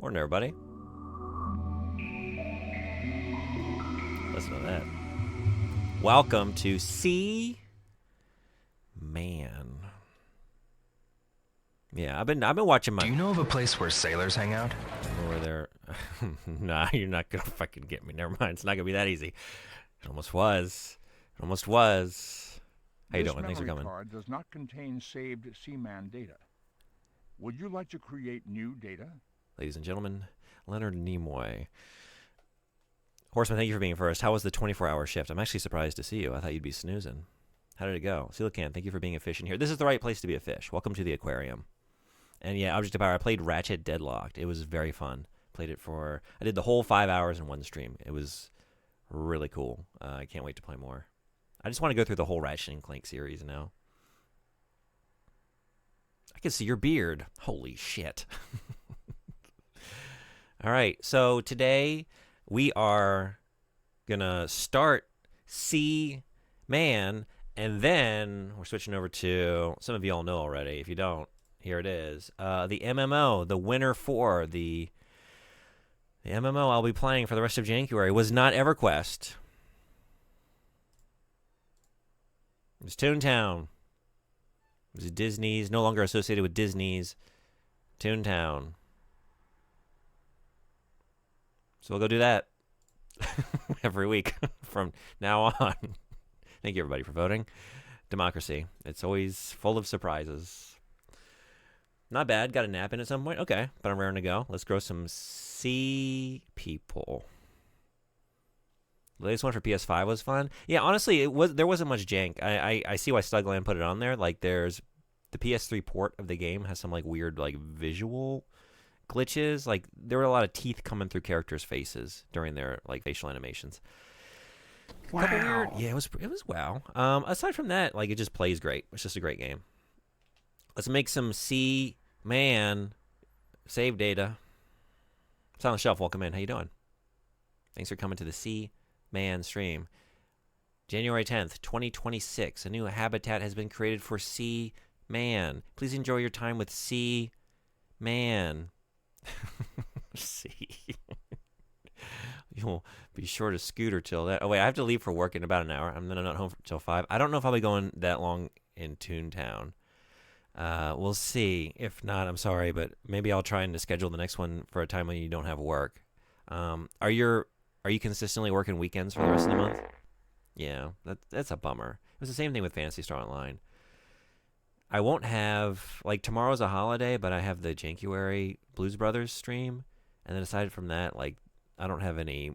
Morning, everybody. Listen to that. Welcome to Seaman. Yeah, I've been watching my. Do you know of a place where sailors hang out? Over there. Nah, you're not gonna fucking get me. Never mind. It's not gonna be that easy. It almost was. It almost was. How you doing? Thanks for coming. This memory card does not contain saved Seaman data. Would you like to create new data? Ladies and gentlemen, Leonard Nimoy. Horseman, thank you for being first. How was the 24-hour shift? I'm actually surprised to see you. I thought you'd be snoozing. How did it go? Coelacanth, thank you for being a fish in here. This is the right place to be a fish. Welcome to the aquarium. And yeah, Object of Power, I played Ratchet Deadlocked. It was very fun. I did the whole 5 hours in one stream. It was really cool. I can't wait to play more. I just want to go through the whole Ratchet and Clank series now. I can see your beard. Holy shit. All right, so today we are going to start Seaman, and then we're switching over to, some of you all know already. If you don't, here it is. The MMO, the winner for the MMO I'll be playing for the rest of January was not EverQuest. It was Toontown. It was Disney's, no longer associated with Disney's Toontown. So we'll go do that every week from now on. Thank you, everybody, for voting. Democracy. It's always full of surprises. Not bad. Got a nap in at some point. Okay, but I'm raring to go. Let's grow some sea people. The latest one for PS5 was fun. Yeah, honestly, there wasn't much jank. I see why Stugland put it on there. Like, there's the PS3 port of the game has some like weird like visual glitches. Like, there were a lot of teeth coming through characters' faces during their like facial animations. Wow. Yeah, it was wow. Aside from that, like, it just plays great. It's just a great game. Let's make some Seaman save data. Silent Shelf, welcome in. How you doing? Thanks for coming to the Seaman stream. January 10th, 2026. A new habitat has been created for Seaman. Please enjoy your time with Seaman. See. You'll be sure to scooter till that. Oh, wait, I have to leave for work in about an hour. I'm then not home till 5. I don't know if I'll be going that long in Toontown. We'll see. If not, I'm sorry, but maybe I'll try and schedule the next one for a time when you don't have work. Are you consistently working weekends for the rest of the month? Yeah, that's a bummer. It was the same thing with Phantasy Star Online. I won't have, like, tomorrow's a holiday, but I have the January Blues Brothers stream, and then aside from that, like, I don't have any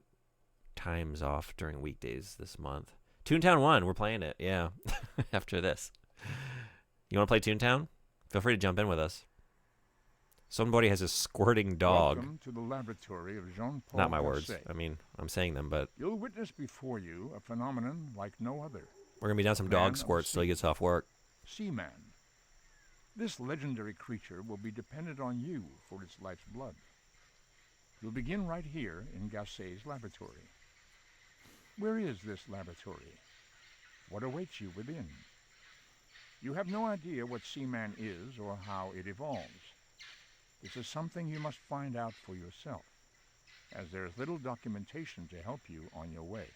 times off during weekdays this month. Toontown 1, we're playing it, yeah, after this. You want to play Toontown? Feel free to jump in with us. Somebody has a squirting dog. Welcome to the laboratory of Jean-Paul Not my words. Gausset. I mean, I'm saying them, but You'll witness before you a phenomenon like no other. we're going to be down some Man dog of squirts till he sea. gets off work. Seaman. This legendary creature will be dependent on you for its life's blood. You'll begin right here in Gausset's laboratory. Where is this laboratory? What awaits you within? You have no idea what Seaman is or how it evolves. This is something you must find out for yourself, as there is little documentation to help you on your way.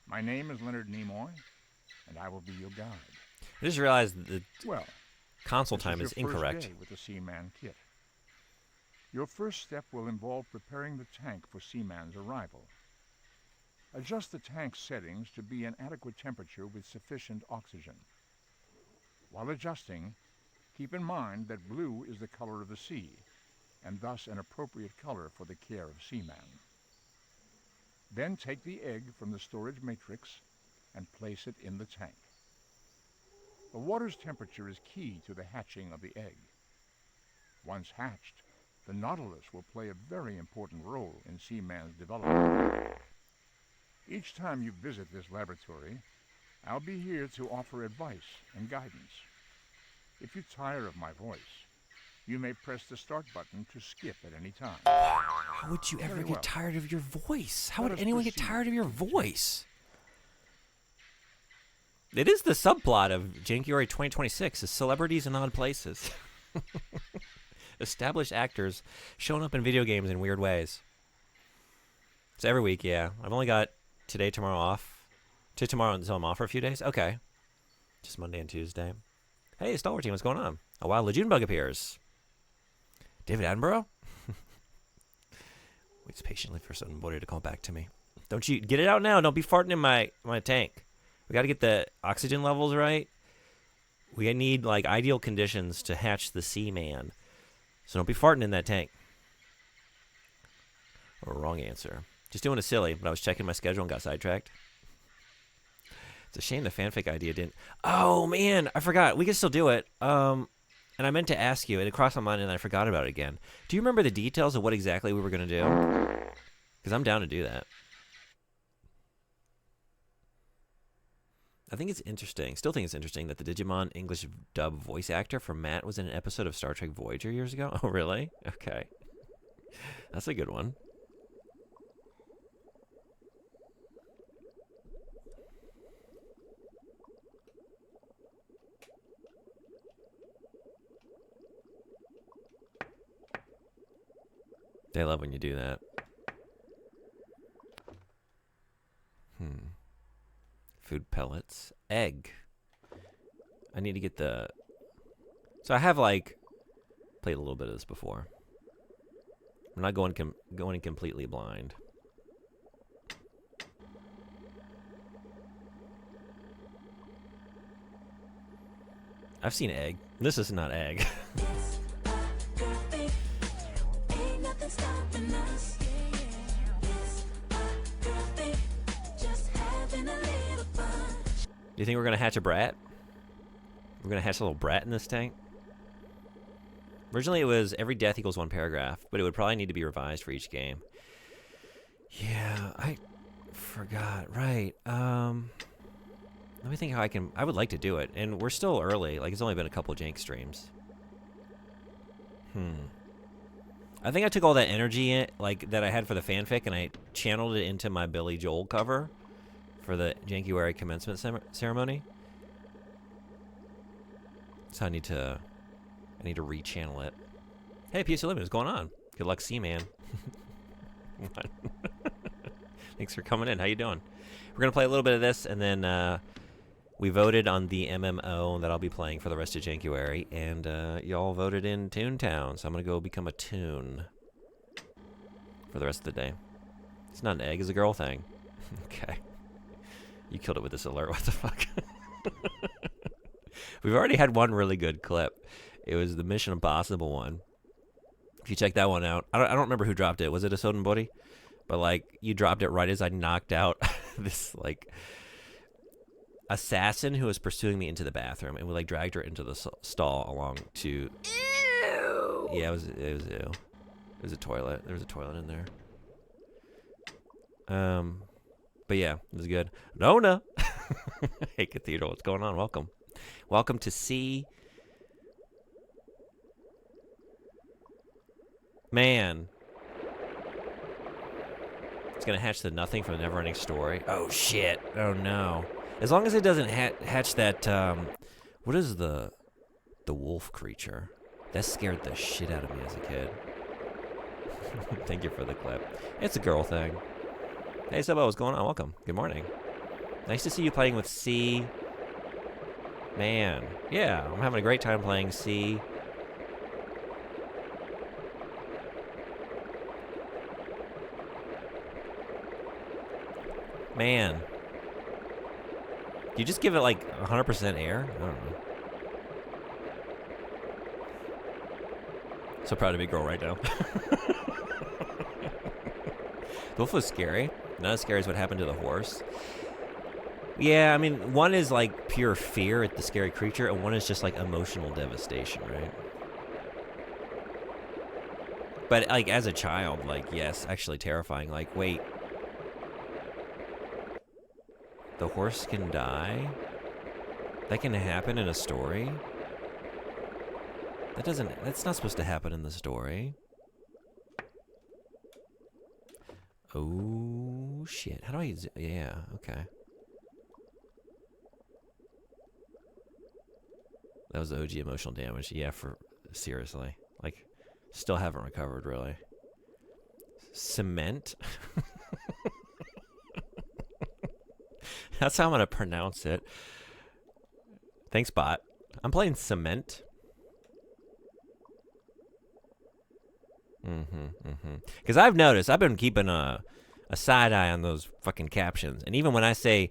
My name is Leonard Nimoy, and I will be your guide. I just realized the Well, console this time is is your incorrect. First day with the Seaman kit. Your first step will involve preparing the tank for Seaman's arrival. Adjust the tank settings to be an adequate temperature with sufficient oxygen. While adjusting, keep in mind that blue is the color of the sea, and thus an appropriate color for the care of Seaman. Then take the egg from the storage matrix and place it in the tank. The water's temperature is key to the hatching of the egg. Once hatched, the Nautilus will play a very important role in Seaman's development. Each time you visit this laboratory, I'll be here to offer advice and guidance. If you tire of my voice, you may press the start button to skip at any time. How would you ever Very get well. tired of your voice? How Let would us anyone get proceed. tired of your voice? It is the subplot of January 2026, is celebrities in odd places. Established actors showing up in video games in weird ways. It's every week, yeah. I've only got today, tomorrow off. To tomorrow until I'm off for a few days. Okay. Just Monday and Tuesday. Hey, Stalwart Team, what's going on? A wild Legion bug appears. David Attenborough? Waits patiently for somebody to call back to me. Don't you get it out now. Don't be farting in my tank. We got to get the oxygen levels right. We need like ideal conditions to hatch the Seaman. So don't be farting in that tank. Or wrong answer. Just doing a silly, but I was checking my schedule and got sidetracked. It's a shame the fanfic idea didn't. Oh man, I forgot. We can still do it. And I meant to ask you, and it crossed my mind, and I forgot about it again. Do you remember the details of what exactly we were going to do? Because I'm down to do that. I think it's interesting. Still think it's interesting that the Digimon English dub voice actor for Matt was in an episode of Star Trek Voyager years ago. Oh, really? Okay. That's a good one. They love when you do that. Food pellets. Egg. I need to get the... So I have, like, played a little bit of this before. I'm not going in completely blind. I've seen egg. This is not egg. Do you think we're going to hatch a brat? We're going to hatch a little brat in this tank? Originally it was every death equals one paragraph, but it would probably need to be revised for each game. Yeah, I forgot. Right. Let me think how I would like to do it. And we're still early. Like, it's only been a couple jank streams. I think I took all that energy that I had for the fanfic and I channeled it into my Billy Joel cover for the Jankuary commencement ceremony. So I need to rechannel it. Hey, PC Living, what's going on? Good luck, Seaman. What? Thanks for coming in. How you doing? We're gonna play a little bit of this, and then we voted on the MMO that I'll be playing for the rest of Jankuary, and y'all voted in Toontown, so I'm gonna go become a Toon for the rest of the day. It's not an egg; it's a girl thing. Okay. You killed it with this alert. What the fuck? We've already had one really good clip. It was the Mission Impossible one. If you check that one out, I don't remember who dropped it. Was it a Sodenbody? But like, you dropped it right as I knocked out this like assassin who was pursuing me into the bathroom, and we like dragged her into the stall along to. Ew. Yeah, it was ew. It was a toilet. There was a toilet in there. But yeah, it was good. Nona! Hey, Cathedral, what's going on? Welcome. Welcome to See. Man. It's going to hatch the nothing from the Neverending Story. Oh, shit. Oh, no. As long as it doesn't hatch that, what is the wolf creature? That scared the shit out of me as a kid. Thank you for the clip. It's a girl thing. Hey, Subbo, what's going on? Welcome. Good morning. Nice to see you playing with C. Man. Yeah, I'm having a great time playing C. Man. You just give it like 100% air? I don't know. So proud to be a girl right now. The wolf was scary. Not as scary as what happened to the horse. Yeah, I mean, one is like pure fear at the scary creature, and one is just like emotional devastation, right? But like as a child, like, yes, actually terrifying. Like, wait. The horse can die? That can happen in a story? That's not supposed to happen in the story. Oh, shit. How do I... Yeah, okay. That was the OG emotional damage. Yeah, seriously. Like, Still haven't recovered, really. Cement? That's how I'm going to pronounce it. Thanks, bot. I'm playing Cement. Because I've noticed, I've been keeping a side eye on those fucking captions. And even when I say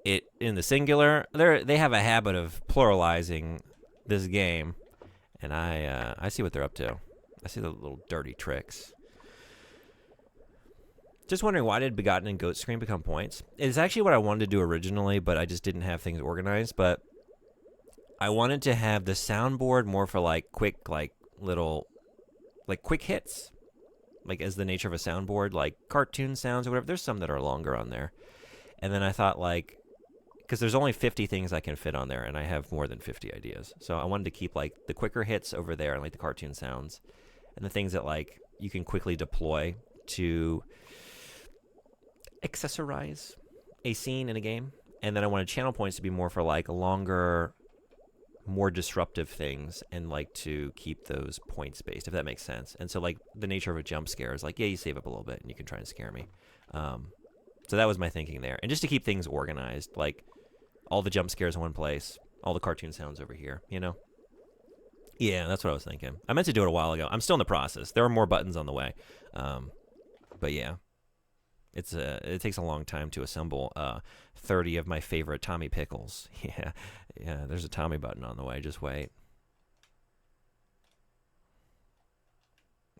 it in the singular, they have a habit of pluralizing this game. And I see what they're up to. I see the little dirty tricks. Just wondering, why did Begotten and Goat Scream become points? It's actually what I wanted to do originally, but I just didn't have things organized. But I wanted to have the soundboard more for like quick, like little, like quick hits, like as the nature of a soundboard, like cartoon sounds or whatever. There's some that are longer on there. And then I thought, like, because there's only 50 things I can fit on there, and I have more than 50 ideas. So I wanted to keep like the quicker hits over there and like the cartoon sounds and the things that like you can quickly deploy to accessorize a scene in a game. And then I wanted channel points to be more for like longer, more disruptive things, and like to keep those points based, if that makes sense. And so like the nature of a jump scare is like, yeah, you save up a little bit and you can try and scare me. So that was my thinking there. And just to keep things organized, like all the jump scares in one place, all the cartoon sounds over here, you know? Yeah, that's what I was thinking. I meant to do it a while ago. I'm still in the process. There are more buttons on the way. But yeah, it takes a long time to assemble 30 of my favorite Tommy Pickles. Yeah, there's a Tommy button on the way. Just wait.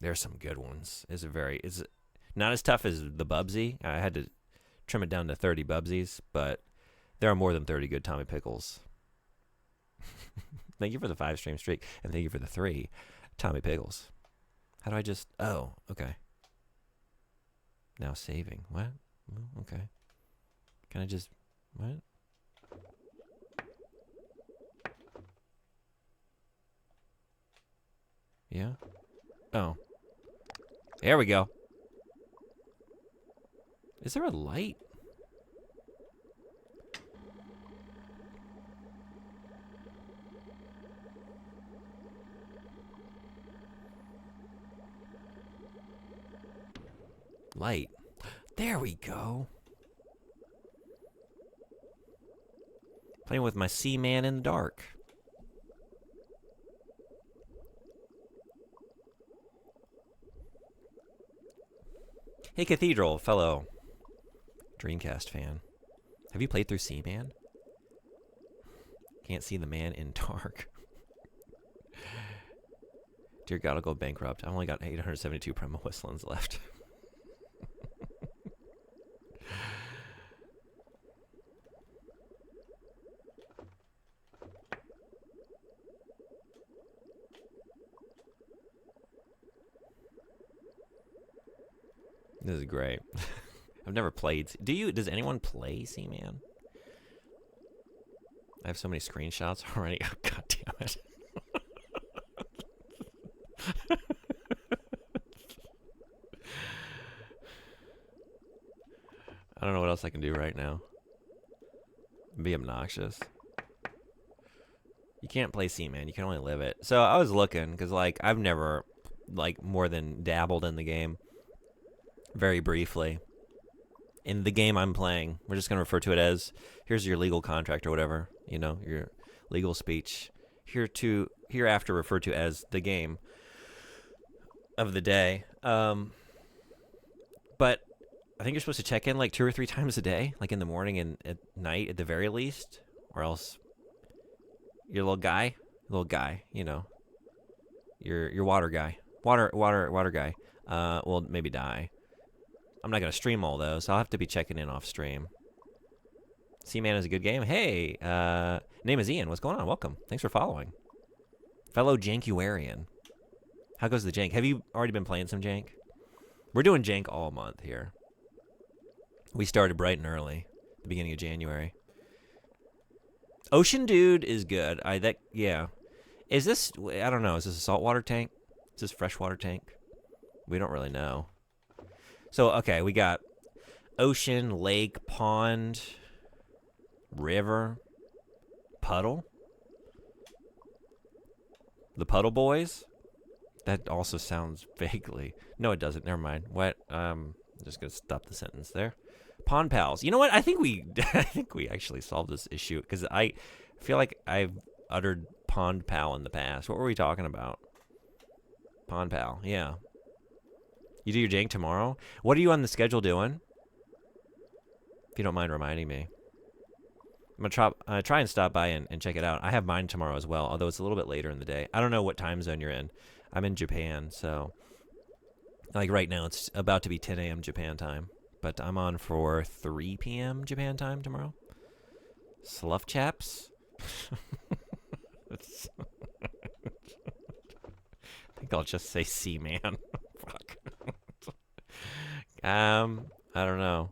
There's some good ones. It's not as tough as the Bubsy. I had to trim it down to 30 Bubsies, but there are more than 30 good Tommy Pickles. Thank you for the 5-stream streak, and thank you for the 3 Tommy Pickles. How do I just... Oh, okay. Now saving. What? Okay. Can I just... What? Yeah? Oh. There we go. Is there a light? Light. There we go. Playing with my Seaman in the dark. Hey, Cathedral, fellow Dreamcast fan. Have you played through Seaman? Can't see the man in dark. Dear God, I'll go bankrupt. I've only got 872 promo whistlings left. This is great. I've never played. Does anyone play Seaman? I have so many screenshots already. Oh, God damn it. I don't know what else I can do right now. Be obnoxious. You can't play Seaman. You can only live it. So I was looking, because like I've never like more than dabbled in the game. Very briefly. In the game I'm playing, we're just going to refer to it as, here's your legal contract or whatever, you know, your legal speech. Hereafter referred to as the game of the day. But I think you're supposed to check in like 2 or 3 times a day, like in the morning and at night at the very least, or else your little guy, you know, your water guy, water guy, will maybe die. I'm not going to stream all those. I'll have to be checking in off stream. Seaman is a good game. Hey, name is Ian. What's going on? Welcome. Thanks for following. Fellow Jankuarian. How goes the Jank? Have you already been playing some Jank? We're doing Jank all month here. We started bright and early, the beginning of January. Ocean Dude is good. Yeah. Is this, I don't know, is this a saltwater tank? Is this freshwater tank? We don't really know. So, okay, we got ocean, lake, pond, river, puddle. The Puddle Boys. That also sounds vaguely. No, it doesn't. Never mind. What? I'm just gonna stop the sentence there. Pond pals. You know what? I think we I think we actually solved this issue because I feel like I've uttered pond pal in the past. What were we talking about? Pond pal. Yeah. You do your jank tomorrow. What are you on the schedule doing? If you don't mind reminding me. I'm going to try and stop by and check it out. I have mine tomorrow as well, although it's a little bit later in the day. I don't know what time zone you're in. I'm in Japan, so like right now it's about to be 10 a.m. Japan time. But I'm on for 3 p.m. Japan time tomorrow. Slough chaps? I think I'll just say Seaman. Fuck. I don't know.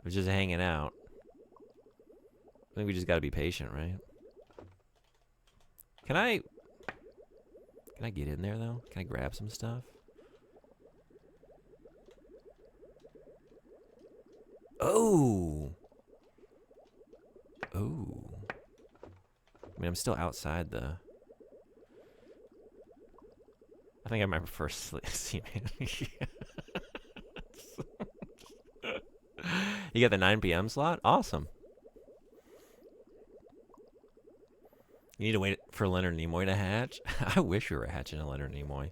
We're just hanging out. I think we just gotta be patient, right? Can I get in there though? Can I grab some stuff? Oh. Oh. I mean, I'm still outside the. I think I might prefer Seaman. You got the 9 p.m. slot? Awesome. You need to wait for Leonard Nimoy to hatch? I wish we were hatching a Leonard Nimoy.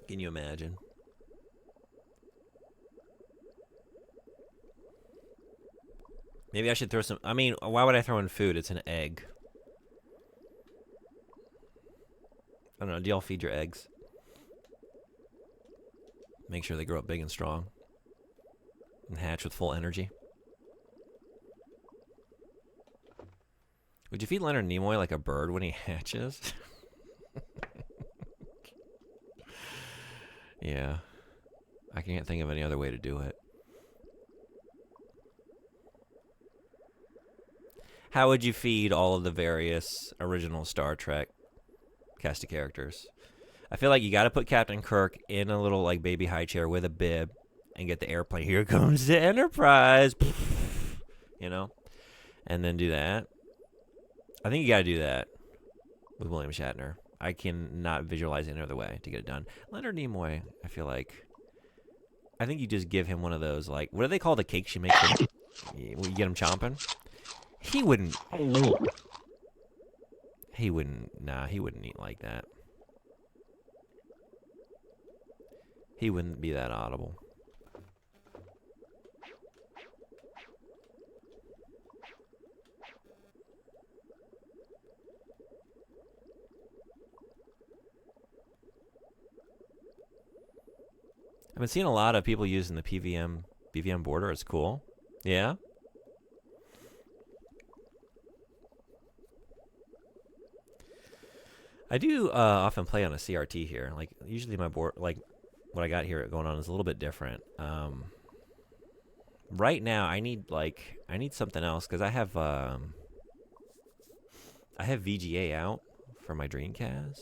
Can you imagine? Maybe I should throw some. I mean, why would I throw in food? It's an egg. I don't know. Do y'all feed your eggs? Make sure they grow up big and strong. And hatch with full energy. Would you feed Leonard Nimoy like a bird when he hatches? Yeah. I can't think of any other way to do it. How would you feed all of the various original Star Trek cast of characters? I feel like you got to put Captain Kirk in a little like baby high chair with a bib and get the airplane. Here comes the Enterprise. You know? And then do that. I think you got to do that with William Shatner. I cannot visualize any other way to get it done. Leonard Nimoy, I feel like. I think you just give him one of those, like, what do they call the cakes you make? You get him chomping? He wouldn't. Nah, he wouldn't eat like that. He wouldn't be that audible. I've been seeing a lot of people using the BVM border. It's cool. Yeah? I do often play on a CRT here. Like, usually my board, like, what I got here going on is a little bit different. Right now, I need something else, because I have VGA out for my Dreamcast.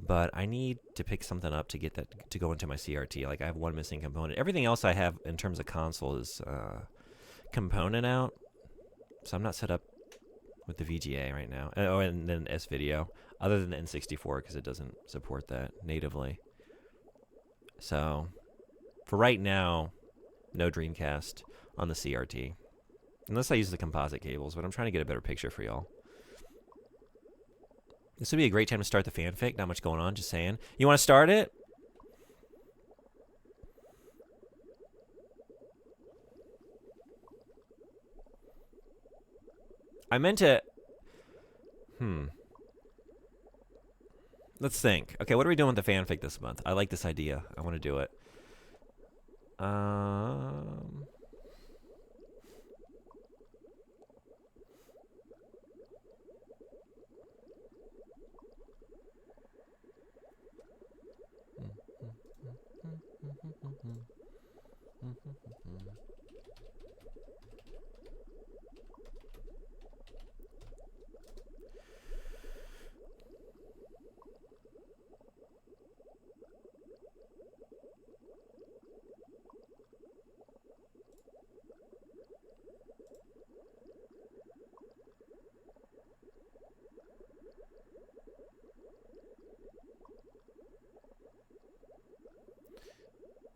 But I need to pick something up to get that to go into my CRT. Like, I have one missing component. Everything else I have in terms of console is component out. So I'm not set up with the VGA right now. Oh, and then S-Video. Other than the N64, because it doesn't support that natively. So, for right now, no Dreamcast on the CRT. Unless I use the composite cables, but I'm trying to get a better picture for y'all. This would be a great time to start the fanfic. Not much going on, just saying. You want to start it? I meant to... Let's think. Okay, what are we doing with the fanfic this month? I like this idea. I want to do it.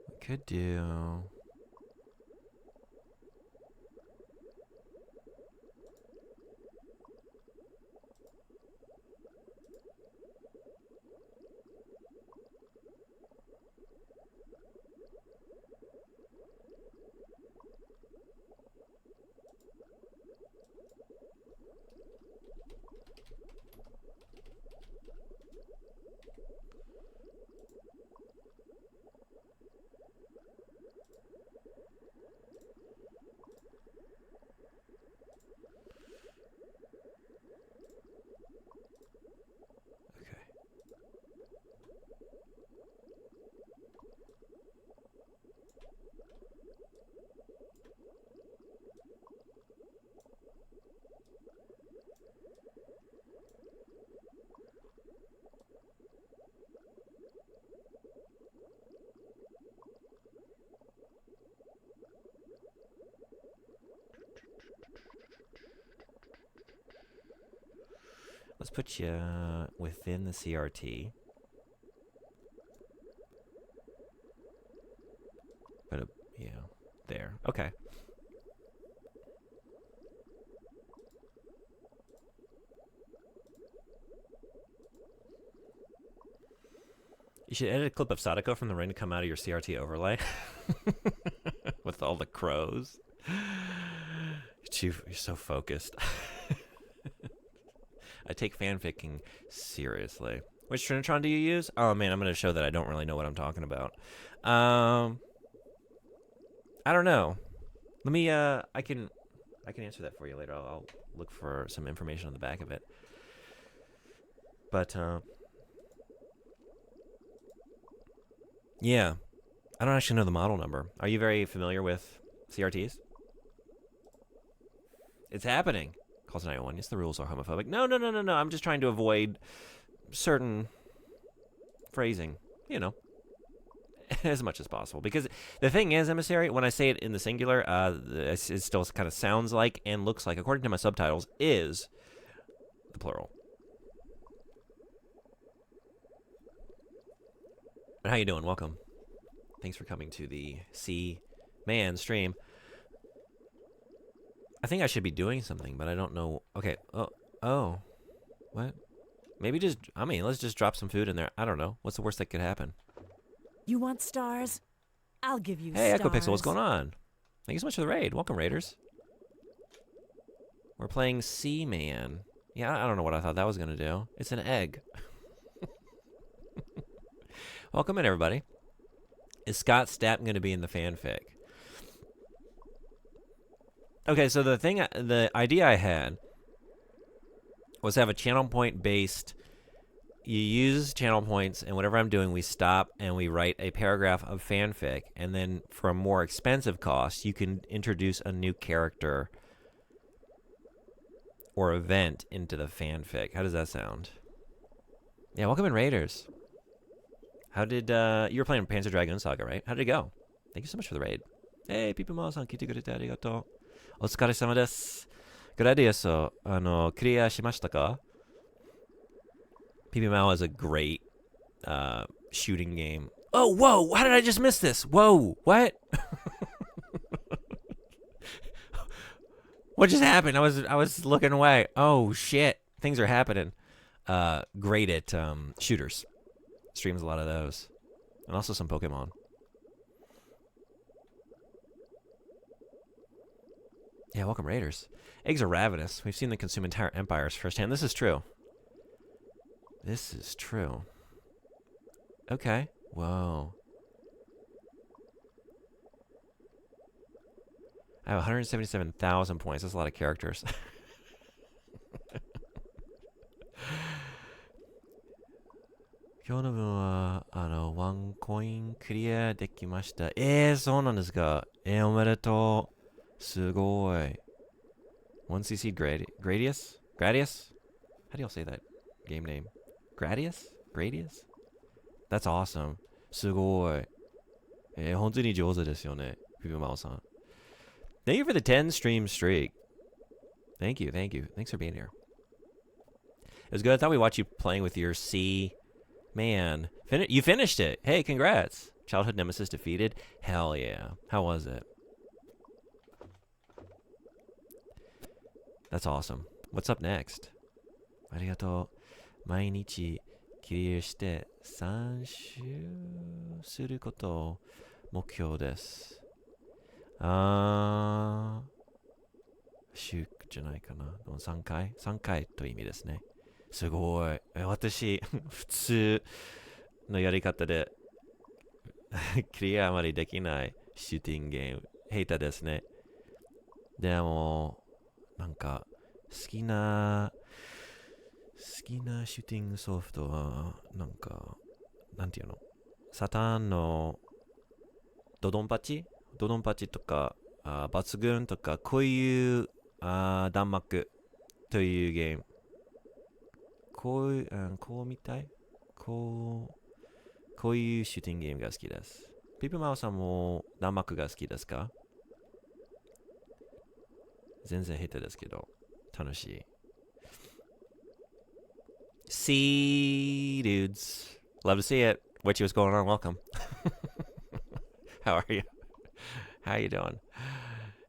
We could do... Let's put you within the CRT. But, yeah, there. Okay. You should edit a clip of Sadako from the ring to come out of your CRT overlay. With all the crows. You're so focused. I take fanficking seriously. Which Trinitron do you use? Oh man, I'm going to show that I don't really know what I'm talking about. I don't know. Let me, I can answer that for you later. I'll look for some information on the back of it. But, yeah. I don't actually know the model number. Are you very familiar with CRTs? It's happening. Calls 911. Yes, the rules are homophobic. No. I'm just trying to avoid certain phrasing, you know, as much as possible. Because the thing is, Emissary, when I say it in the singular, it still kind of sounds like and looks like, according to my subtitles, is the plural. And how you doing? Welcome. Thanks for coming to the Seaman stream. I think I should be doing something, but I don't know. Okay. Oh. What? Maybe just, let's just drop some food in there. I don't know. What's the worst that could happen? You want stars? I'll give you Hey, stars. EchoPixel, what's going on? Thank you so much for the raid. Welcome, Raiders. We're playing Seaman. Yeah, I don't know what I thought that was going to do. It's an egg. Welcome in, everybody. Is Scott Stapp going to be in the fanfic? Okay, so the idea I had was to have a channel point based. You use channel points, and whatever I'm doing, we stop and we write a paragraph of fanfic. And then for a more expensive cost, you can introduce a new character or event into the fanfic. How does that sound? Yeah, welcome in, Raiders. How did, you were playing Panzer Dragoon Saga, right? How did it go? Thank you so much for the raid. Hey, Pipimao-san, 聞いてくれてありがとう。お疲れ様です。グラディアスを、クリアしましたか? Pipimao is a great, shooting game. Oh, whoa! How did I just miss this? Whoa! What? What just happened? I was looking away. Oh, shit. Things are happening. Great at, shooters. Streams a lot of those. And also some Pokemon. Yeah, welcome, Raiders. Eggs are ravenous. We've seen them consume entire empires firsthand. This is true. This is true. Okay. Whoa. I have 177,000 points. That's a lot of characters. Now, 今日の分は、ワンコインクリアできました。そうなんですか。おめでとう。すごい。1cc Gradius? Gradius? How do y'all say that game name? Gradius? Gradius? That's awesome. すごい。本当に上手ですよね。Pipimao-san. Thank you for the 10 stream streak. Thank you. Thanks for being here. was good. I thought we watched you playing with your Seaman. You finished it. Hey, congrats. Childhood nemesis defeated. Hell yeah. How was it? That's awesome. What's up next? ありがとう。毎日クリアして3周することを目標です。週じゃないかな。3回 ?3 回という意味ですね。すごい。私、普通のやり方でクリアあまりできないシューティングゲーム。下手ですね。でも、なんか、好きなシューティングソフトは、なんか、なんていうのサタンのドドンパチとか、抜群とか、こういう弾幕というゲーム。こうみたいこういうシューティングゲームが好きです。ピピマオさんも弾幕が好きですか？全然下手ですけど、楽しい。See, dudes. Love to see it. Witchy, what's going on? Welcome. How are you? How you doing?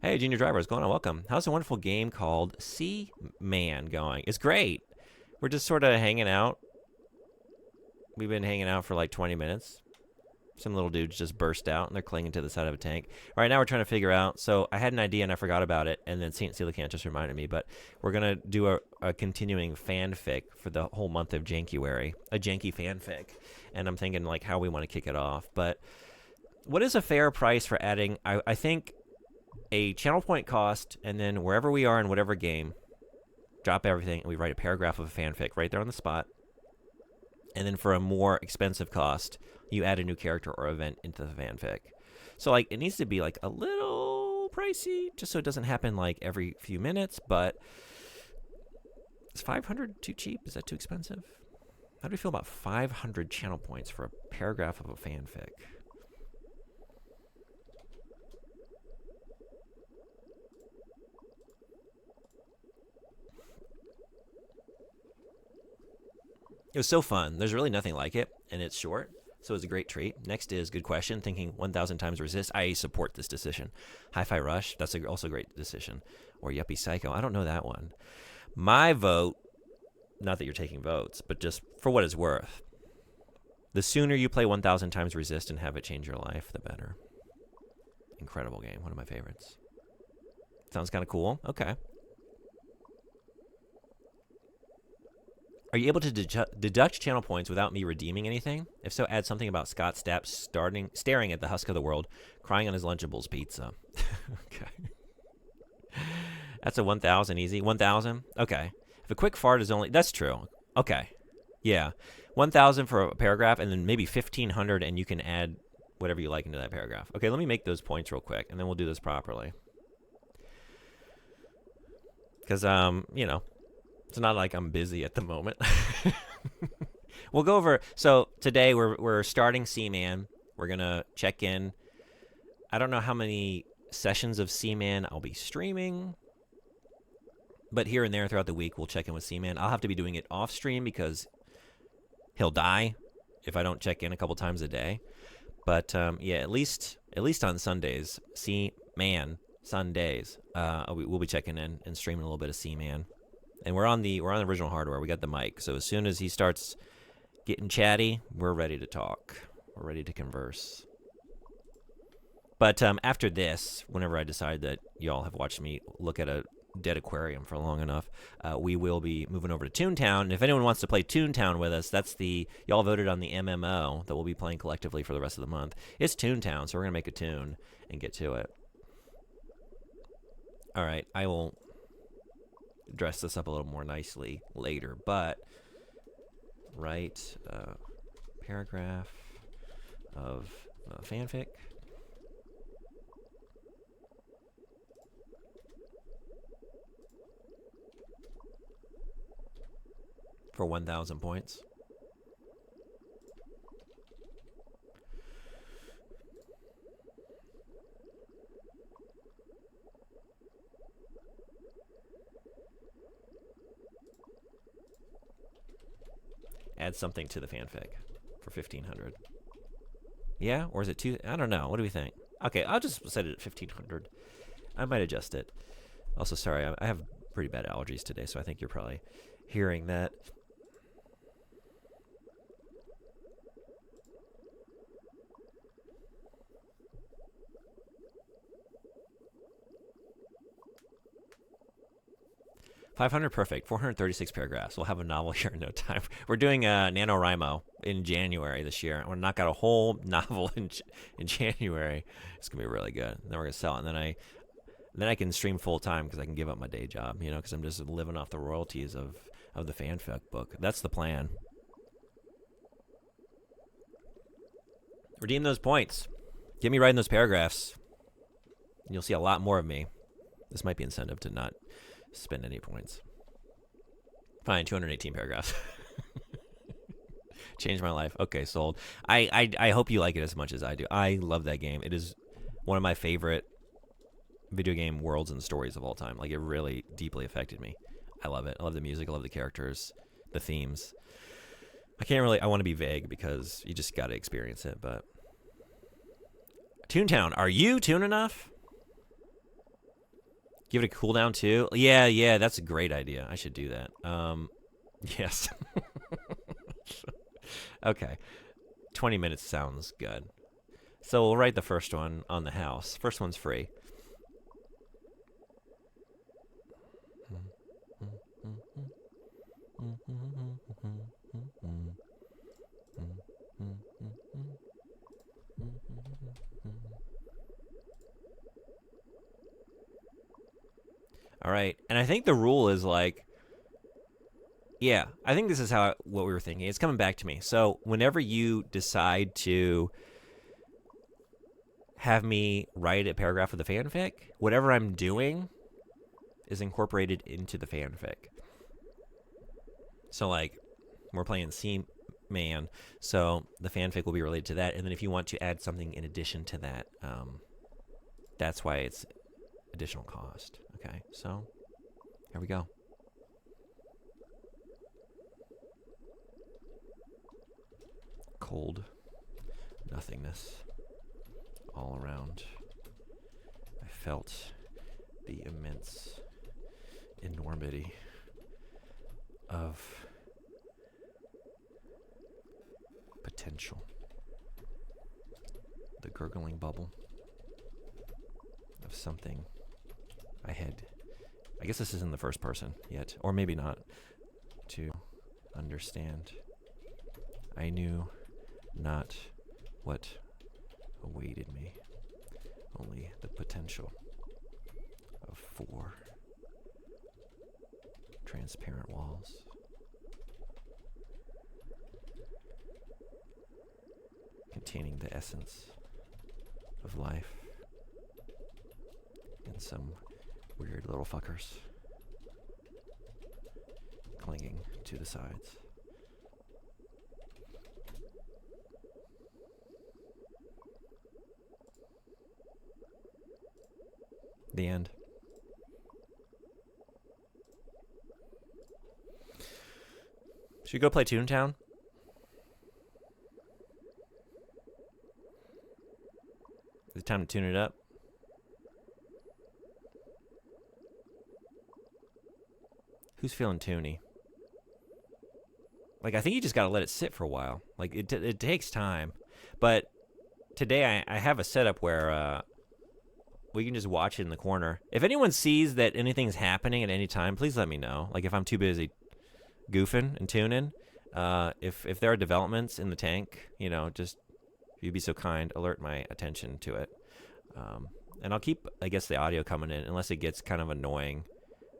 Hey, Junior Driver, what's going on? Welcome. How's a wonderful game called Seaman going? It's great. We're just sort of hanging out. We've been hanging out for like 20 minutes. Some little dudes just burst out and they're clinging to the side of a tank. Right now we're trying to figure out. So I had an idea and I forgot about it. And then St. Coelacanth just reminded me. But we're going to do a continuing fanfic for the whole month of Jankuary. A janky fanfic. And I'm thinking like how we want to kick it off. But what is a fair price for adding, I think, a channel point cost. And then wherever we are in whatever game, drop everything. And we write a paragraph of a fanfic right there on the spot. And then for a more expensive cost, you add a new character or event into the fanfic. So, like, it needs to be, like, a little pricey, just so it doesn't happen, like, every few minutes, but is 500 too cheap? Is that too expensive? How do we feel about 500 channel points for a paragraph of a fanfic? It was so fun. There's really nothing like it, and it's short, so it's a great treat. Next is Good Question, thinking 1,000 times resist. I support this decision. Hi-Fi Rush, that's also a great decision. Or Yuppie Psycho, I don't know that one. My vote, not that you're taking votes, but just for what it's worth. The sooner you play 1,000 times resist and have it change your life, the better. Incredible game, one of my favorites. Sounds kind of cool. Okay. Are you able to deduct channel points without me redeeming anything? If so, add something about Scott Stapp staring at the husk of the world, crying on his Lunchables pizza. Okay. That's a 1,000 easy. 1,000? Okay. If a quick fart is only... That's true. Okay. Yeah. 1,000 for a paragraph, and then maybe 1,500, and you can add whatever you like into that paragraph. Okay, let me make those points real quick, and then we'll do this properly. Because, you know... It's not like I'm busy at the moment. We'll go over. So today we're starting Seaman. We're gonna check in. I don't know how many sessions of Seaman I'll be streaming, but here and there throughout the week we'll check in with Seaman. I'll have to be doing it off stream because he'll die if I don't check in a couple times a day. But yeah, at least on Sundays, Seaman Sundays, we'll be checking in and streaming a little bit of Seaman. And we're on the original hardware. We got the mic. So as soon as he starts getting chatty, we're ready to talk. We're ready to converse. But after this, whenever I decide that y'all have watched me look at a dead aquarium for long enough, we will be moving over to Toontown. And if anyone wants to play Toontown with us, that's y'all voted on the MMO that we'll be playing collectively for the rest of the month. It's Toontown, so we're going to make a tune and get to it. All right, I will... dress this up a little more nicely later, but write a paragraph of fanfic. For 1,000 points. Add something to the fanfic for 1,500. Yeah, or is it two? I don't know. What do we think? Okay, I'll just set it at 1,500. I might adjust it. Also, sorry, I have pretty bad allergies today, so I think you're probably hearing that. $500, perfect. 436 paragraphs. We'll have a novel here in no time. We're doing NaNoWriMo in January this year. I want to knock out a whole novel in January. It's gonna be really good. Then we're gonna sell it, and then I can stream full time because I can give up my day job. You know, because I'm just living off the royalties of the fanfic book. That's the plan. Redeem those points. Get me writing those paragraphs. You'll see a lot more of me. This might be incentive to not spend any points. Fine, 218 paragraphs. Changed my life. Okay, sold. I hope you like it as much as I do. I love that game. It is one of my favorite video game worlds and stories of all time. Like, it really deeply affected me. I love it. I love the music. I love the characters, the themes. I want to be vague because you just got to experience it, but Toontown, are you toon enough? Give it a cooldown too. Yeah, that's a great idea. I should do that. Yes. Okay. 20 minutes sounds good. So we'll write the first one on the house. First one's free. All right. And I think the rule is like, yeah, I think this is what we were thinking. It's coming back to me. So whenever you decide to have me write a paragraph of the fanfic, whatever I'm doing is incorporated into the fanfic. So like, we're playing Seaman, so the fanfic will be related to that. And then if you want to add something in addition to that, that's why it's additional cost. Okay, so here we go. Cold nothingness all around. I felt the immense enormity of potential. The gurgling bubble of something I guess this isn't the first person yet, or maybe not, to understand. I knew not what awaited me, only the potential of 4 transparent walls. Containing the essence of life and some weird little fuckers clinging to the sides. The end. Should we go play Toontown? Is it time to tune it up? Who's feeling toony? Like, I think you just gotta let it sit for a while. Like, it takes time. But today I have a setup where we can just watch it in the corner. If anyone sees that anything's happening at any time, please let me know. Like, if I'm too busy goofing and tuning, if there are developments in the tank, you know, just, if you'd be so kind, alert my attention to it. And I'll keep, I guess, the audio coming in unless it gets kind of annoying.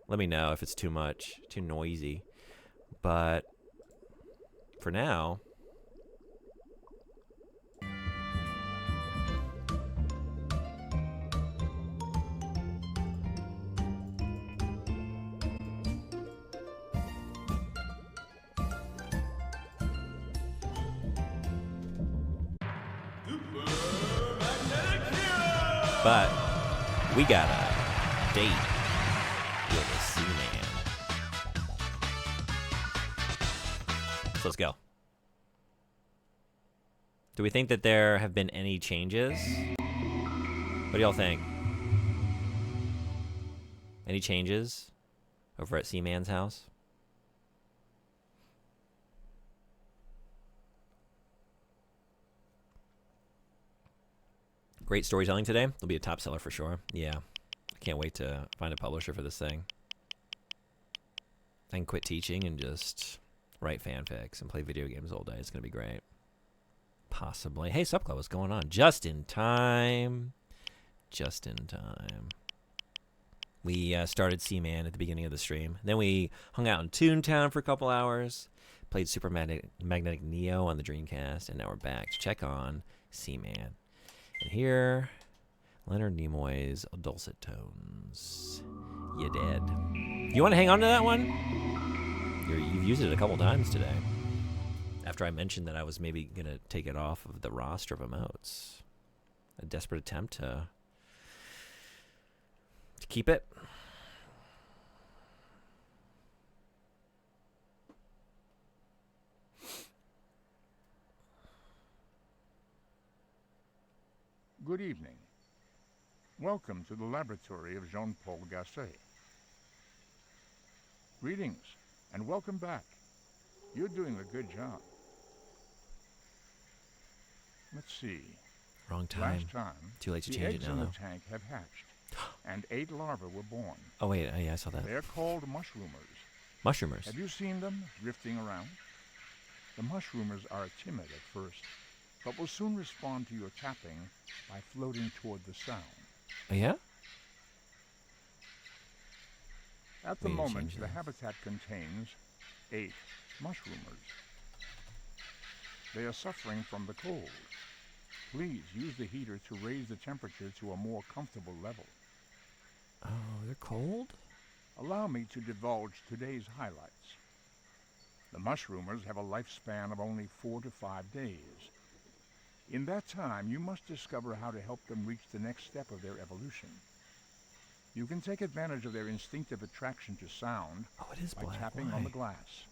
Let me know if it's too much, too noisy. But for now, but we got a date with a Seaman. So let's go. Do we think that there have been any changes? What do y'all think? Any changes over at Seaman's house? Great storytelling today. It'll be a top seller for sure. Yeah. I can't wait to find a publisher for this thing. I can quit teaching and just write fanfics and play video games all day. It's going to be great. Possibly. Hey, Subclub, what's going on? Just in time. Just in time. We started Seaman at the beginning of the stream. Then we hung out in Toontown for a couple hours. Played Super Magnetic Neo on the Dreamcast. And now we're back to check on Seaman. And here, Leonard Nimoy's dulcet tones. You dead. You want to hang on to that one? You've used it a couple times today. After I mentioned that I was maybe going to take it off of the roster of emotes. A desperate attempt to keep it. Good evening. Welcome to the laboratory of Jean-Paul Gasset. Greetings, and welcome back. You're doing a good job. Let's see. Wrong time. Last time, Too late to the change eggs it now, in though. the tank have hatched, and 8 larvae were born. Oh, wait. Oh, yeah, I saw that. They're called mushroomers. Mushroomers. Have you seen them drifting around? The mushroomers are timid at first, but will soon respond to your tapping by floating toward the sound. Oh, yeah? At the We need to moment, change the this. habitat contains 8 mushroomers. They are suffering from the cold. Please use the heater to raise the temperature to a more comfortable level. Oh, they're cold? Allow me to divulge today's highlights. The mushroomers have a lifespan of only 4 to 5 days. In that time, you must discover how to help them reach the next step of their evolution. You can take advantage of their instinctive attraction to sound Oh, it is by black. tapping Why? on the glass.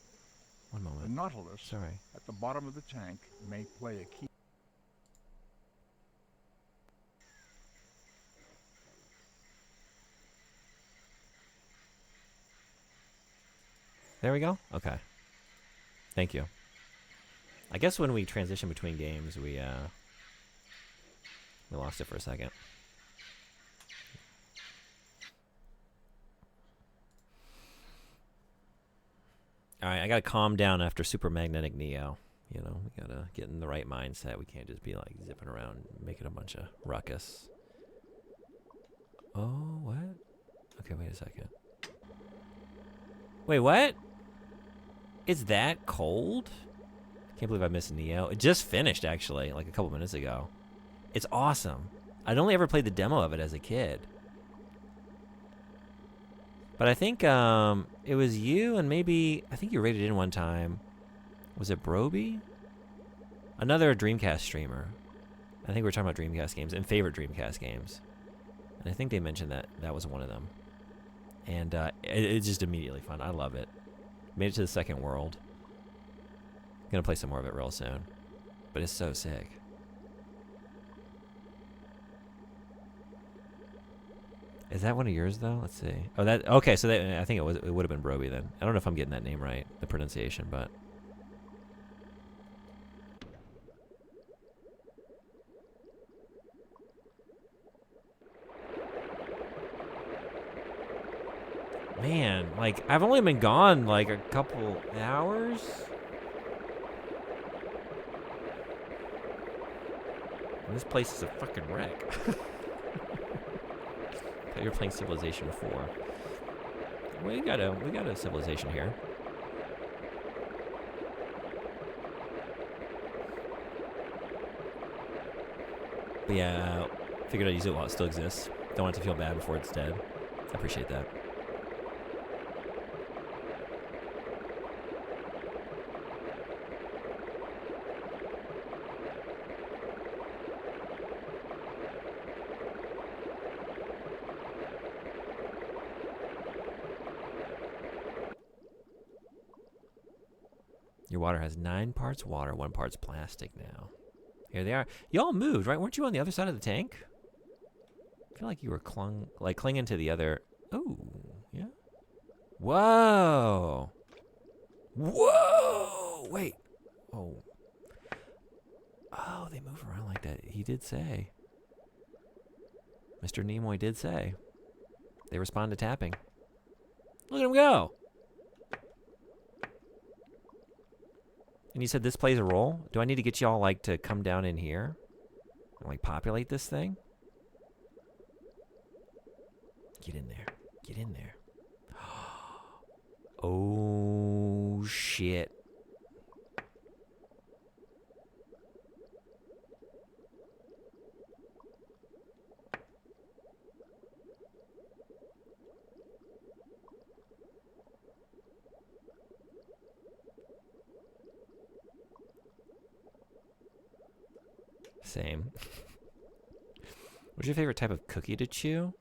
One The moment. nautilus Sorry. at the bottom of the tank may play a key. There we go. Okay. Thank you. I guess when we transition between games, we lost it for a second. All right, I gotta calm down after Super Magnetic Neo. You know, we gotta get in the right mindset. We can't just be like zipping around, making a bunch of ruckus. Oh, what? Okay, wait a second. Wait, what? It's that cold? Can't believe I missed Neo. It just finished, actually, like a couple minutes ago. It's awesome. I'd only ever played the demo of it as a kid. But I think it was you and maybe, I think you rated in one time. Was it Broby? Another Dreamcast streamer. I think we were talking about Dreamcast games and favorite Dreamcast games. And I think they mentioned that that was one of them. And it's just immediately fun. I love it. Made it to the second world. Gonna play some more of it real soon. But it's so sick. Is that one of yours though? Let's see. Oh, that okay. So that I think it would have been Broby then. I don't know if I'm getting that name right, the pronunciation, but man, like I've only been gone like a couple hours. And this place is a fucking wreck. You're playing Civilization 4. We got a civilization here. But yeah, figured I'd use it while it still exists. Don't want it to feel bad before it's dead. I appreciate that. Your water has 9 parts water, 1 part's plastic now. Here they are. Y'all moved, right? Weren't you on the other side of the tank? I feel like you were clinging to the other. Oh, yeah. Whoa. Whoa. Wait. Oh. Oh, they move around like that. He did say. Mr. Nimoy did say. They respond to tapping. Look at him go. And you said this plays a role? Do I need to get y'all, like, to come down in here? And, like, populate this thing? Get in there. Get in there. Oh, shit. Same. What's your favorite type of cookie to chew?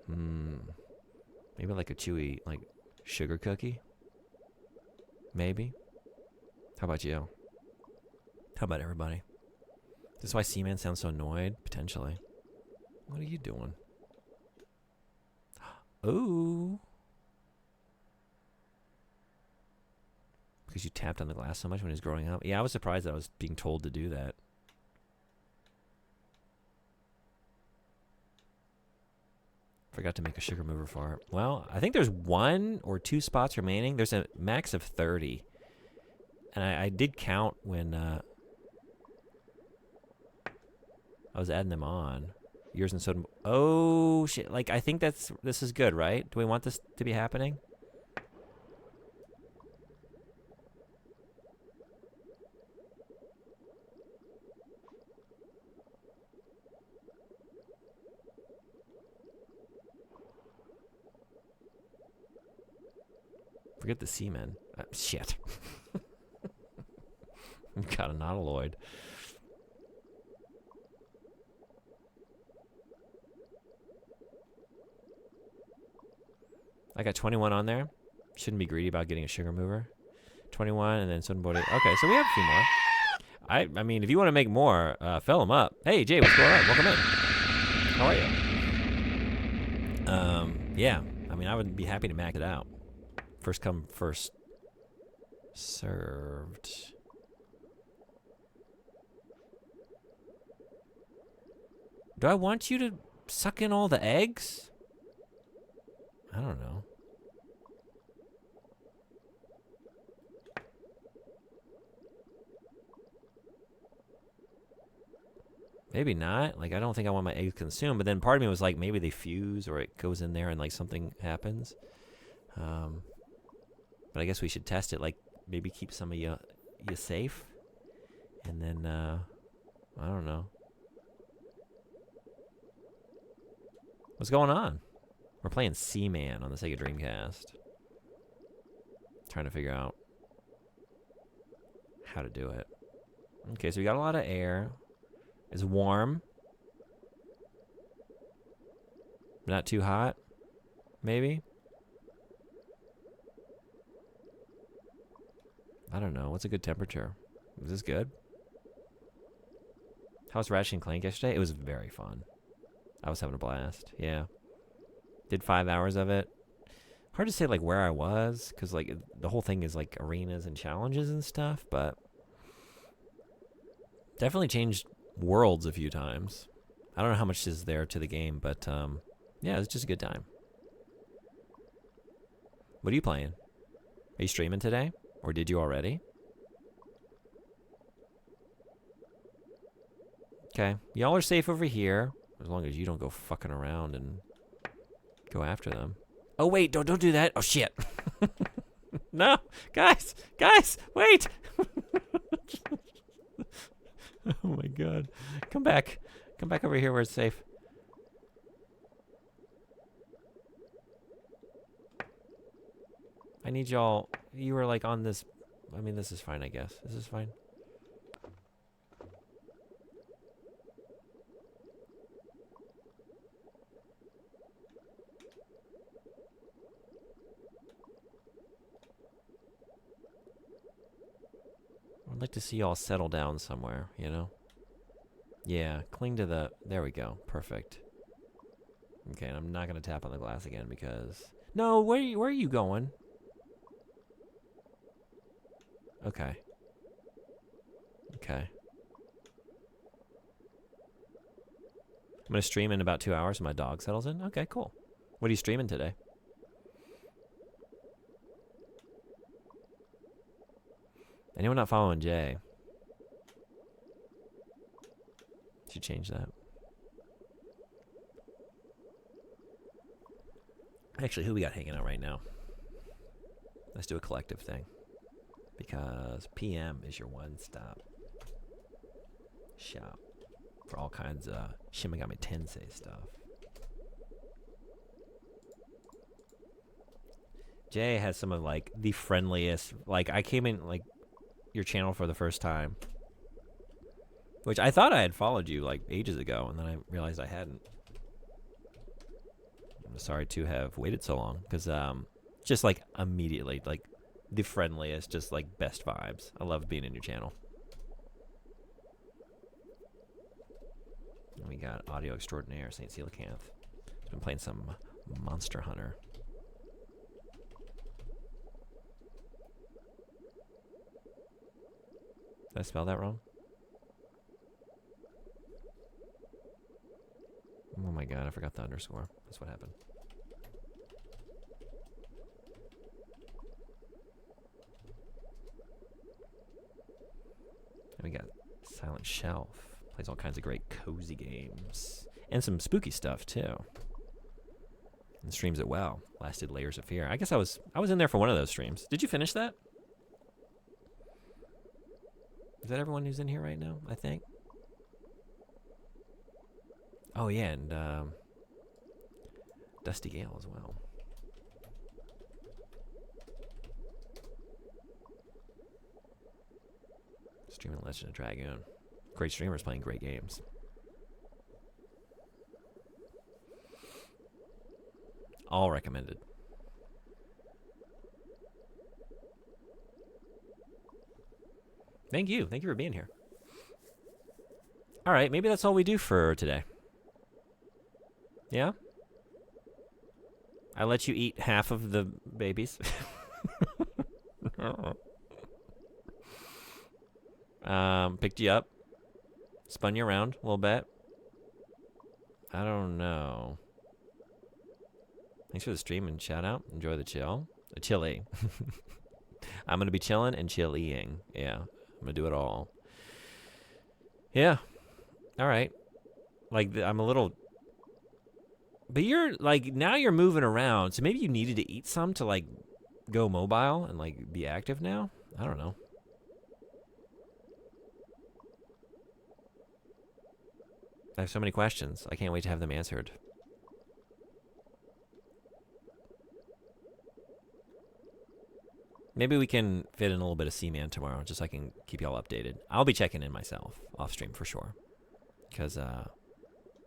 Maybe like a chewy, like, sugar cookie? Maybe? How about you? How about everybody? This is why Seaman sounds so annoyed? Potentially. What are you doing? Ooh. Because you tapped on the glass so much when he was growing up? Yeah, I was surprised that I was being told to do that. Forgot to make a sugar mover for it. Well, I think there's 1 or 2 spots remaining. There's a max of 30. And I did count when I was adding them on. Yours and soda. Oh, shit. Like, I think this is good, right? Do we want this to be happening? Forget the Seaman. Shit. Got a nautiloid. I got 21 on there. Shouldn't be greedy about getting a sugar mover. 21 and then soda body. Okay, so we have a few more. I mean, if you want to make more, fill them up. Hey, Jay, what's going on? Welcome in. How are you? Yeah. I mean, I would be happy to max it out. First come, first served. Do I want you to suck in all the eggs? I don't know. Maybe not. Like, I don't think I want my eggs consumed. But then part of me was like, maybe they fuse or it goes in there and, like, something happens. But I guess we should test it. Like, maybe keep some of you safe. And then, I don't know. What's going on? We're playing Seaman on the Sega Dreamcast. Trying to figure out how to do it. Okay, so we got a lot of air. It's warm. Not too hot, maybe? I don't know. What's a good temperature? Is this good? How was Ratchet and Clank yesterday? It was very fun. I was having a blast. Yeah. Did 5 hours of it. Hard to say, like, where I was, because, like, the whole thing is, like, arenas and challenges and stuff, but definitely changed worlds a few times. I don't know how much is there to the game, but, yeah, it's just a good time. What are you playing? Are you streaming today? Or did you already? Okay. Y'all are safe over here. As long as you don't go fucking around and go after them. Oh, wait. Don't do that. Oh, shit. No. Guys, wait. Oh, my God. Come back. Come back over here where it's safe. I need y'all. You were like on this. I mean, this is fine, I guess. This is fine. I'd like to see y'all settle down somewhere, you know? Yeah, cling to the... There we go. Perfect. Okay, and I'm not going to tap on the glass again because... No, where are you going? Okay. Okay. I'm going to stream in about 2 hours when my dog settles in. Okay, cool. What are you streaming today? Anyone not following Jay? Should change that. Actually, who we got hanging out right now? Let's do a collective thing. Because PM is your one-stop shop for all kinds of Shin Megami Tensei stuff. Jay has some of like the friendliest. Like I came in like your channel for the first time, which I thought I had followed you like ages ago, and then I realized I hadn't. I'm sorry to have waited so long because just like immediately like the friendliest, just like best vibes. I love being in your channel. And we got Audio Extraordinaire, St. Coelacanth. He's been playing some Monster Hunter. Did I spell that wrong? Oh my god, I forgot the underscore. That's what happened. And we got Silent Shelf. Plays all kinds of great cozy games. And some spooky stuff, too. And streams it well. Lasted Layers of Fear. I guess I was in there for one of those streams. Did you finish that? Is that everyone who's in here right now, I think? Oh, yeah, and Dusty Gale as well. Streaming Legend of Dragoon. Great streamers playing great games. All recommended. Thank you. Thank you for being here. All right, maybe that's all we do for today. Yeah? I let you eat half of the babies. Picked you up. Spun you around a little bit. I don't know. Thanks for the stream and shout out. Enjoy the chill. The chili. I'm going to be chilling and chilling. Yeah. I'm going to do it all. Yeah. All right. Like, I'm a little... But you're, like, now you're moving around. So maybe you needed to eat some to, like, go mobile and, like, be active now? I don't know. I have so many questions. I can't wait to have them answered. Maybe we can fit in a little bit of Seaman tomorrow, just so I can keep y'all updated. I'll be checking in myself off stream for sure, because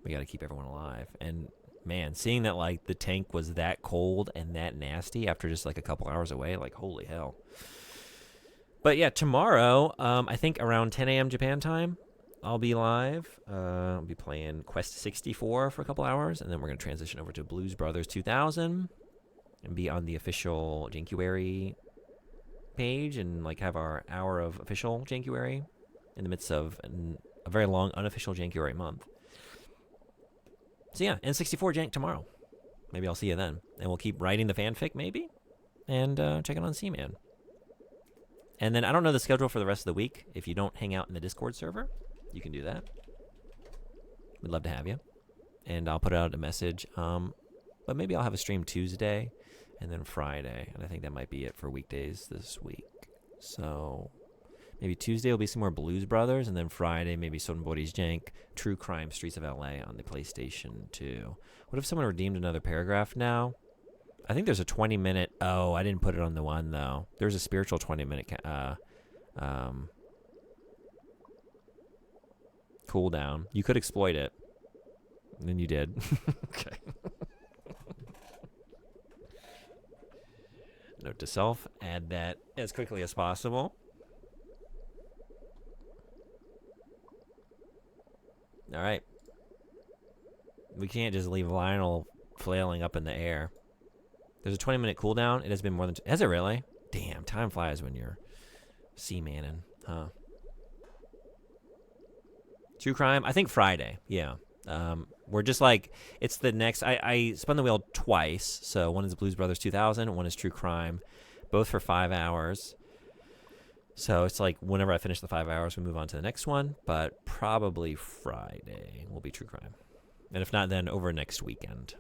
we got to keep everyone alive. And man, seeing that like the tank was that cold and that nasty after just like a couple hours away, like holy hell. But yeah, tomorrow, I think around 10 a.m. Japan time, I'll be live. I'll be playing Quest 64 for a couple hours, and then we're going to transition over to Blues Brothers 2000 and be on the official Jankuary page and like have our hour of official Jankuary in the midst of a very long unofficial Jankuary month. So yeah, N64 Jank tomorrow. Maybe I'll see you then. And we'll keep writing the fanfic maybe and checking on Seaman. And then I don't know the schedule for the rest of the week. If you don't hang out in the Discord server, you can do that. We'd love to have you. And I'll put out a message. But maybe I'll have a stream Tuesday and then Friday. And I think that might be it for weekdays this week. So maybe Tuesday will be some more Blues Brothers. And then Friday, maybe Sotenbody's Jank, True Crime Streets of LA on the PlayStation 2. What if someone redeemed another paragraph now? I think there's a 20-minute... Oh, I didn't put it on the one, though. There's a spiritual 20-minute... cooldown. You could exploit it. And then you did. Okay. Note to self, add that as quickly as possible. All right. We can't just leave Lionel flailing up in the air. There's a 20-minute cooldown. It has been more than... Has it really? Damn, time flies when you're Seamaning, huh? True crime? I think Friday, yeah. We're just like... It's the next... I spun the wheel twice. So one is Blues Brothers 2000. One is True Crime. Both for 5 hours. So it's like whenever I finish the 5 hours, we move on to the next one. But probably Friday will be True Crime. And if not, then over next weekend.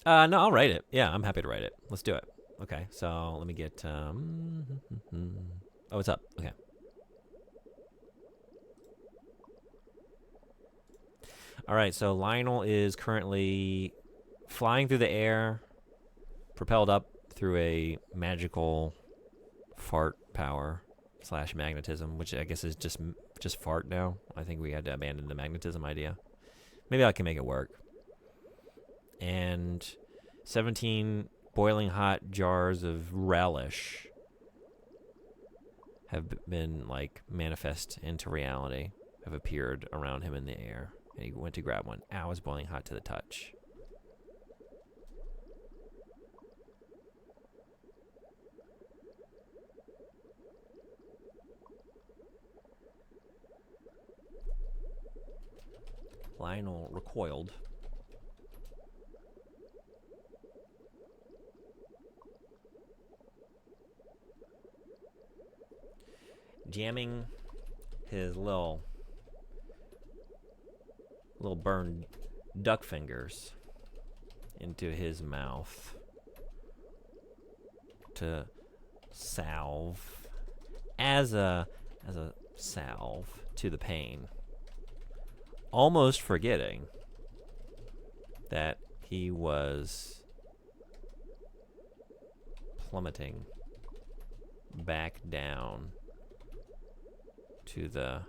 No, I'll write it. Yeah, I'm happy to write it. Let's do it. Okay, so let me get... oh, what's up? Okay. All right, so Lionel is currently flying through the air, propelled up through a magical fart power / magnetism, which I guess is just fart now. I think we had to abandon the magnetism idea. Maybe I can make it work. And 17 boiling hot jars of relish have been, like, manifest into reality, have appeared around him in the air. And he went to grab one. Ow, it's boiling hot to the touch. Lionel recoiled. Jamming his little burned duck fingers into his mouth to salve as a salve to the pain, almost forgetting that he was plummeting back down to the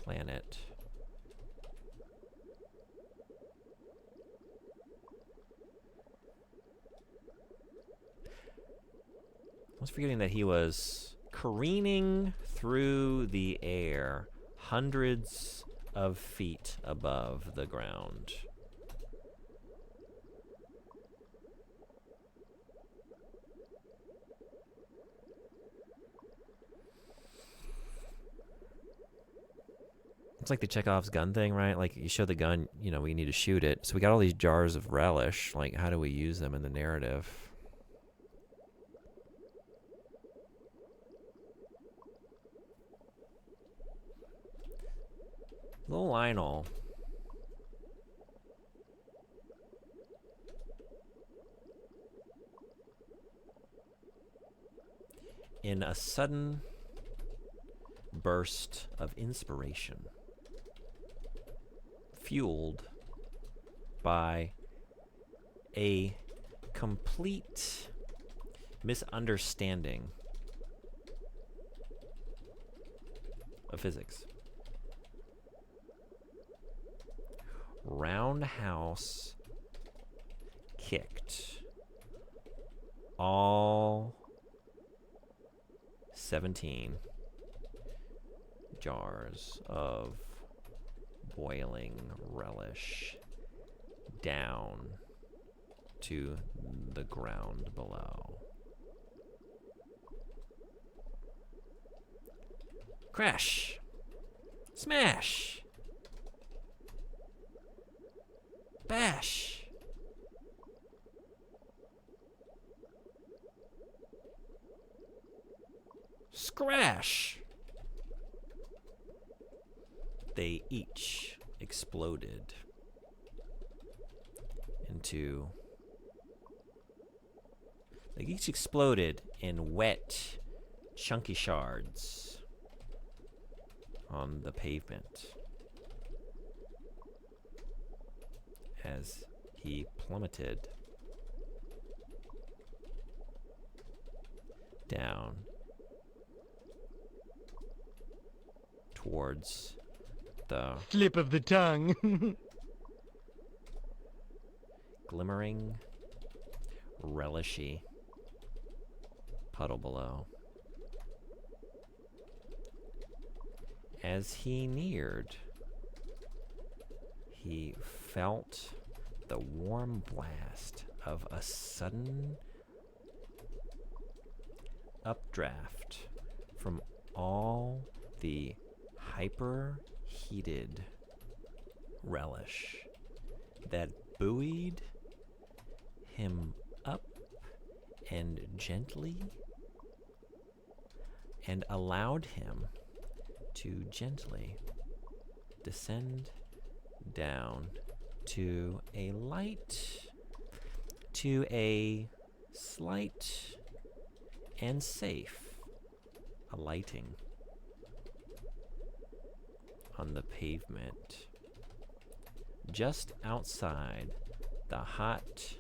planet. I was forgetting that he was careening through the air hundreds of feet above the ground. It's like the Chekhov's gun thing, right? Like, you show the gun, you know, we need to shoot it. So we got all these jars of relish. Like, how do we use them in the narrative? Little Lionel. In a sudden burst of inspiration, fueled by a complete misunderstanding of physics. Roundhouse kicked all 17 jars of boiling relish down to the ground below. Crash! Smash! Bash! Scrash! They each exploded into... They each exploded in wet, chunky shards on the pavement as he plummeted down towards the slip of the tongue. glimmering, relishy puddle below. As he neared, he felt the warm blast of a sudden updraft from all the hyper-heated relish that buoyed him up and gently and allowed him to gently descend down to a slight and safe alighting on the pavement just outside the hot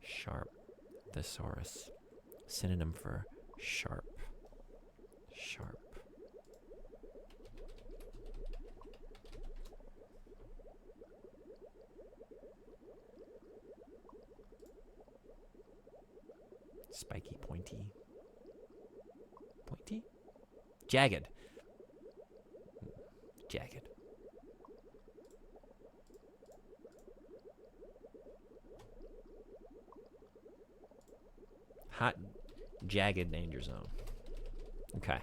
sharp thesaurus, synonym for sharp. Sharp. Spiky, pointy. Pointy? Jagged. Jagged. Hot, jagged danger zone. Okay.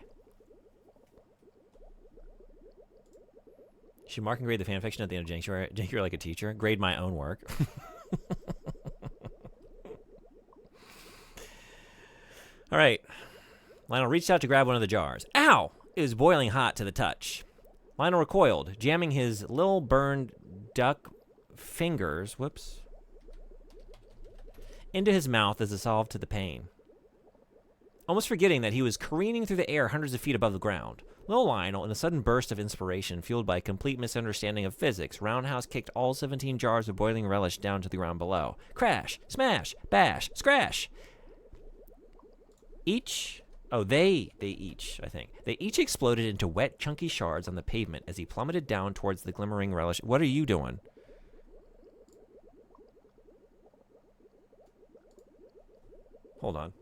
Should mark and grade the fanfiction at the end of Jank? You're like a teacher. Grade my own work. All right. Lionel reached out to grab one of the jars. Ow! It was boiling hot to the touch. Lionel recoiled, jamming his little burned duck fingers, into his mouth as a solve to the pain. Almost forgetting that he was careening through the air hundreds of feet above the ground. Little Lionel, in a sudden burst of inspiration fueled by a complete misunderstanding of physics, roundhouse kicked all 17 jars of boiling relish down to the ground below. Crash! Smash! Bash! Scrash! They each exploded into wet, chunky shards on the pavement as he plummeted down towards the glimmering relish. What are you doing? Hold on.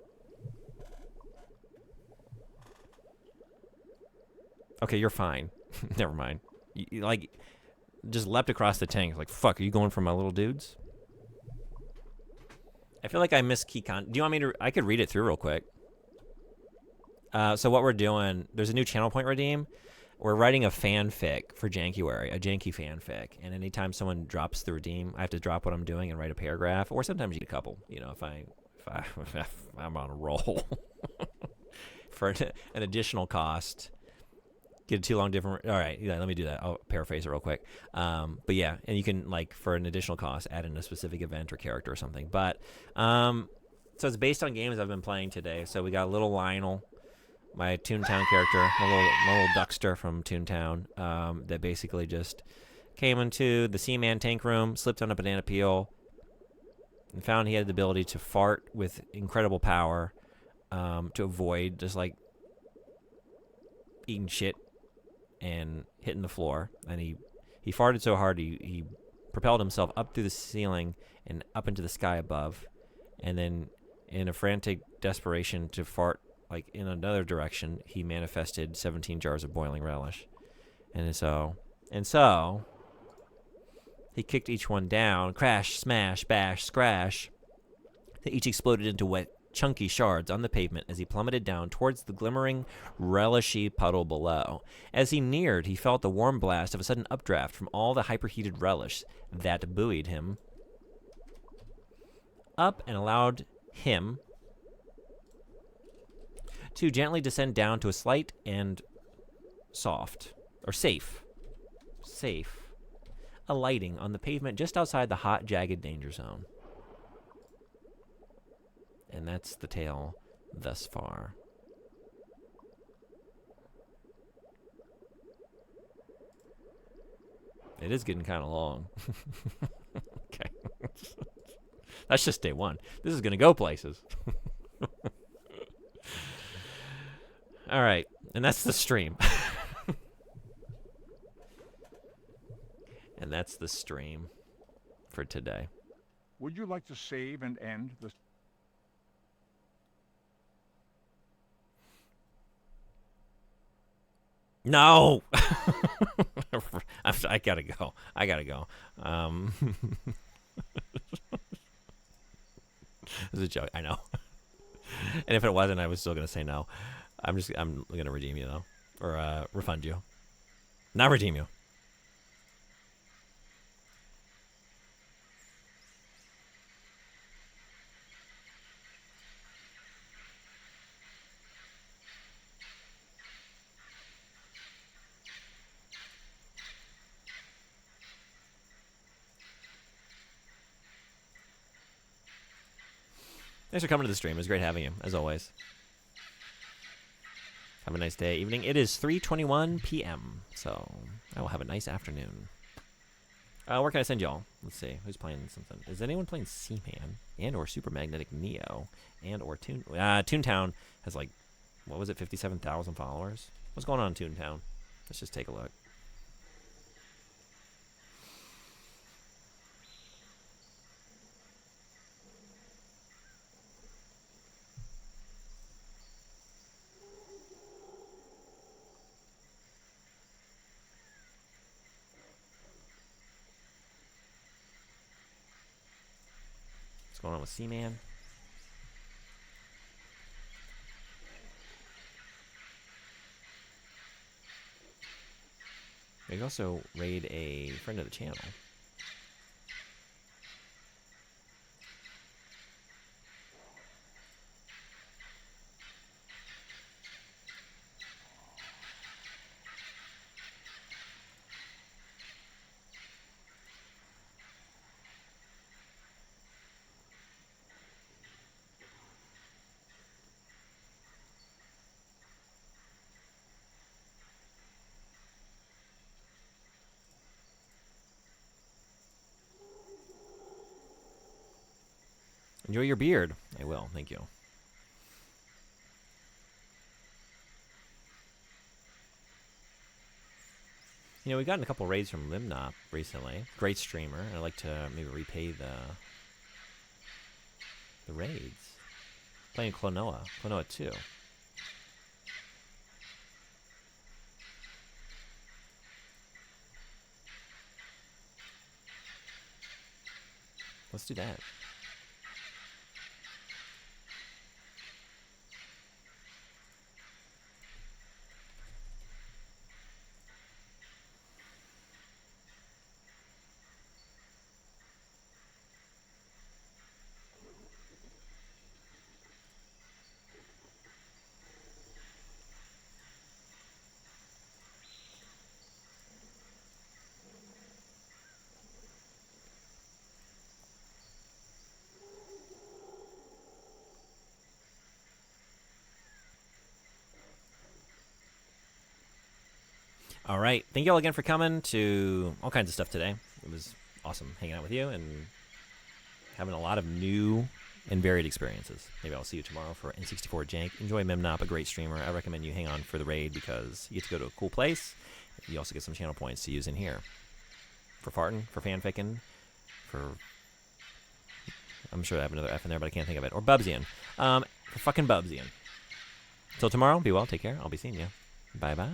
Okay, you're fine. Never mind. You like, just leapt across the tank. Like, fuck, are you going for my little dudes? I feel like I missed key con. Do you want me to? I could read it through real quick. So what we're doing, there's a new channel point redeem. We're writing a fanfic for Jankuary, a janky fanfic. And anytime someone drops the redeem, I have to drop what I'm doing and write a paragraph. Or sometimes you get a couple, you know, if I'm on a roll. For an additional cost. Get too long different. All right, yeah, let me do that. I'll paraphrase it real quick. But yeah, and you can, like, for an additional cost, add in a specific event or character or something. But so it's based on games I've been playing today. So we got Little Lionel, my Toontown character, my little Duckster from Toontown, that basically just came into the Seaman tank room, slipped on a banana peel, and found he had the ability to fart with incredible power, to avoid just like eating shit and hitting the floor. And he farted so hard he propelled himself up through the ceiling and up into the sky above, and then in a frantic desperation to fart like in another direction, he manifested 17 jars of boiling relish. And so he kicked each one down. Crash, smash, bash, scrash. They each exploded into wet, chunky shards on the pavement as he plummeted down towards the glimmering, relishy puddle below. As he neared, he felt the warm blast of a sudden updraft from all the hyperheated relish that buoyed him up and allowed him to gently descend down to a slight and safe alighting on the pavement just outside the hot, jagged danger zone. And that's the tale thus far. It is getting kind of long. Okay. That's just day one. This is going to go places. All right. And that's the stream. And that's the stream for today. Would you like to save and end the... No! I gotta go. It was a joke, I know. And if it wasn't, I was still gonna say no. I'm gonna redeem you though. Or refund you. Not redeem you. Thanks for coming to the stream. It was great having you, as always. Have a nice day, evening. It is 3:21 p.m., so I will have a nice afternoon. Where can I send y'all? Let's see. Who's playing something? Is anyone playing Seaman and or Super Magnetic Neo and or Toontown has like, what was it, 57,000 followers? What's going on in Toontown? Let's just take a look. What's going on with Seaman? You can also raid a friend of the channel. Enjoy your beard. I will. Thank you. You know, we gotten a couple raids from Limnop recently. Great streamer. I'd like to maybe repay the raids. Playing Klonoa 2. Let's do that. All right. Thank you all again for coming to all kinds of stuff today. It was awesome hanging out with you and having a lot of new and varied experiences. Maybe I'll see you tomorrow for N64 Jank. Enjoy Memnop, a great streamer. I recommend you hang on for the raid because you get to go to a cool place. You also get some channel points to use in here. For farting, for fanficking, for... I'm sure I have another F in there, but I can't think of it. Or Bubsian. For fucking Bubsian. Till tomorrow, be well, take care. I'll be seeing you. Bye-bye.